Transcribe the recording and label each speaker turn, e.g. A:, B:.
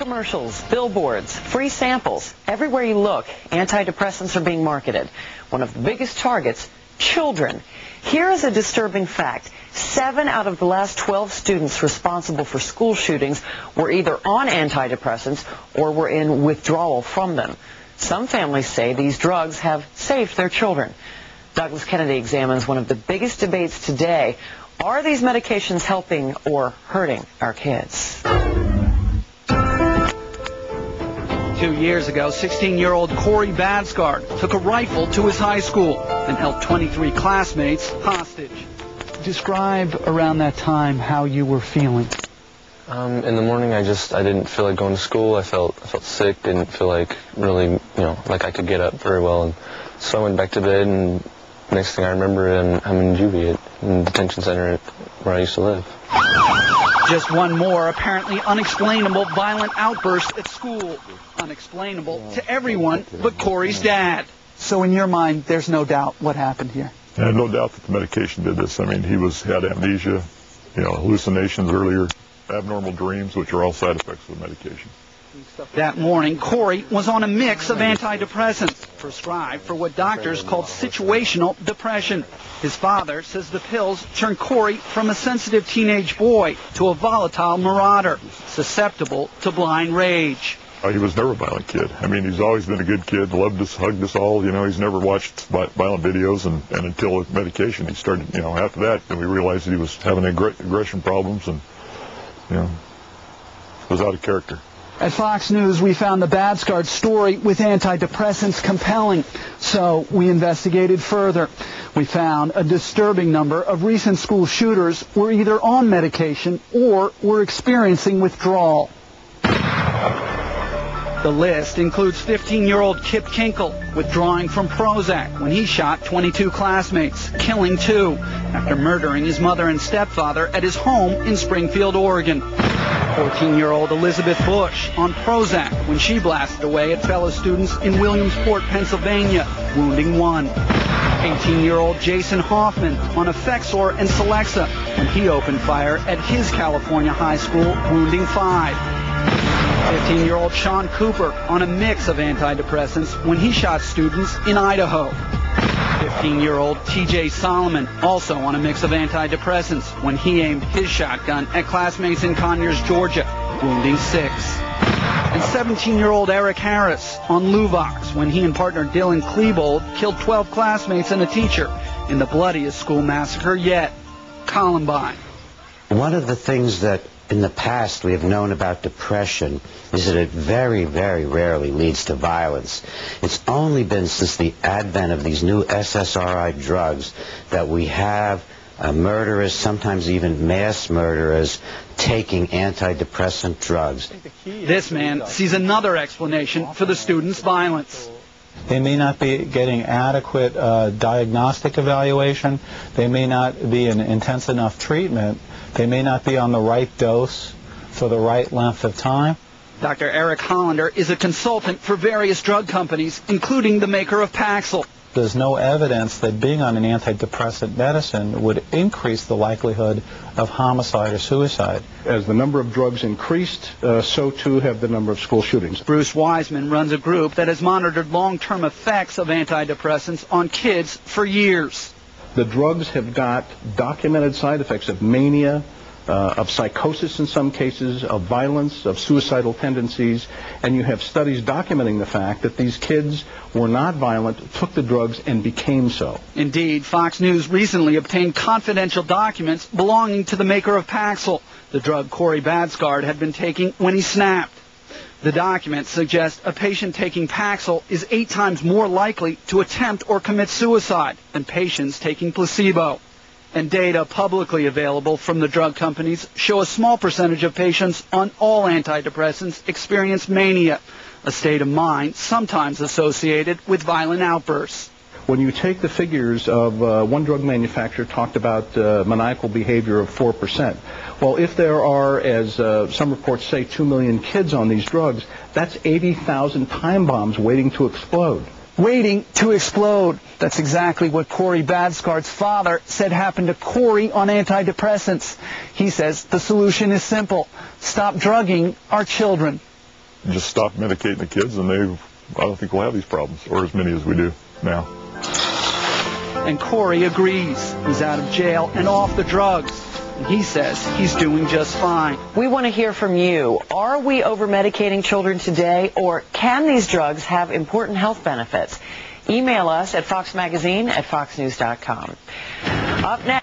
A: Commercials, billboards, free samples. Everywhere you look, antidepressants are being marketed. One of the biggest targets, children. Here is a disturbing fact. 7 out of the last 12 students responsible for school shootings were either on antidepressants or were in withdrawal from them. Some families say these drugs have saved their children. Douglas Kennedy examines one of the biggest debates today. Are these medications helping or hurting our kids?
B: 2 years ago, 16-year-old Corey Badsgard took a rifle to his high school and held 23 classmates hostage. Describe around that time how you were feeling.
C: In the morning, I didn't feel like going to school. I felt sick, didn't feel like really, like I could get up very well. And so I went back to bed, and next thing I remember, I'm in juvie, in the detention center where I used to live.
B: Just one more apparently unexplainable violent outburst at school. Unexplainable to everyone but Corey's dad. So in your mind, there's no doubt what happened here?
D: I have no doubt that the medication did this. I mean, he had amnesia, hallucinations earlier, abnormal dreams, which are all side effects of the medication.
B: That morning, Corey was on a mix of antidepressants, prescribed for what doctors called situational depression. His father says the pills turned Corey from a sensitive teenage boy to a volatile marauder, susceptible to blind rage.
D: He was never a violent kid. I mean, he's always been a good kid, loved us, hugged us all. He's never watched violent videos, and until the medication, he started, after that, then we realized that he was having aggression problems and, was out of character.
B: At Fox News, we found the Badsgard story with antidepressants compelling, so we investigated further. We found a disturbing number of recent school shooters were either on medication or were experiencing withdrawal. The list includes 15-year-old Kip Kinkle withdrawing from Prozac when he shot 22 classmates, killing 2 after murdering his mother and stepfather at his home in Springfield, Oregon. 14-year-old Elizabeth Bush on Prozac when she blasted away at fellow students in Williamsport, Pennsylvania, wounding 1. 18-year-old Jason Hoffman on Effexor and Celexa when he opened fire at his California high school, wounding 5. 15-year-old Sean Cooper on a mix of antidepressants when he shot students in Idaho. 15-year-old TJ Solomon also on a mix of antidepressants when he aimed his shotgun at classmates in Conyers, Georgia, wounding 6. And 17-year-old Eric Harris on Luvox when he and partner Dylan Klebold killed 12 classmates and a teacher in the bloodiest school massacre yet, Columbine.
E: One of the things that in the past we have known about depression is that it very, very rarely leads to violence. It's only been since the advent of these new SSRI drugs that we have murderers, sometimes even mass murderers, taking antidepressant drugs.
B: This man sees another explanation for the students' violence.
F: They may not be getting adequate diagnostic evaluation. They may not be in intense enough treatment. They may not be on the right dose for the right length of time.
B: Dr. Eric Hollander is a consultant for various drug companies, including the maker of Paxil.
F: There's no evidence that being on an antidepressant medicine would increase the likelihood of homicide or suicide.
G: As the number of drugs increased, so too have the number of school shootings.
B: Bruce Wiseman runs a group that has monitored long-term effects of antidepressants on kids for years.
G: The drugs have got documented side effects of mania, of psychosis in some cases, of violence, of suicidal tendencies, and you have studies documenting the fact that these kids were not violent, took the drugs, and became so.
B: Indeed, Fox News recently obtained confidential documents belonging to the maker of Paxil, the drug Corey Badsgard had been taking when he snapped. The documents suggest a patient taking Paxil is 8 times more likely to attempt or commit suicide than patients taking placebo. And data publicly available from the drug companies show a small percentage of patients on all antidepressants experience mania, a state of mind sometimes associated with violent outbursts.
G: When you take the figures of one drug manufacturer talked about maniacal behavior of 4%. Well, if there are, as some reports say, 2 million kids on these drugs, that's 80,000 time bombs waiting to explode.
B: Waiting to explode. That's exactly what Corey Badsgard's father said happened to Corey on antidepressants. He says the solution is simple. Stop drugging our children.
D: just stop medicating the kids, and I don't think we'll have these problems, or as many as we do now.
B: And Corey agrees. He's out of jail and off the drugs. And he says he's doing just fine.
A: We want to hear from you. Are we over-medicating children today, or can these drugs have important health benefits? Email us at foxmagazine@foxnews.com. Up next.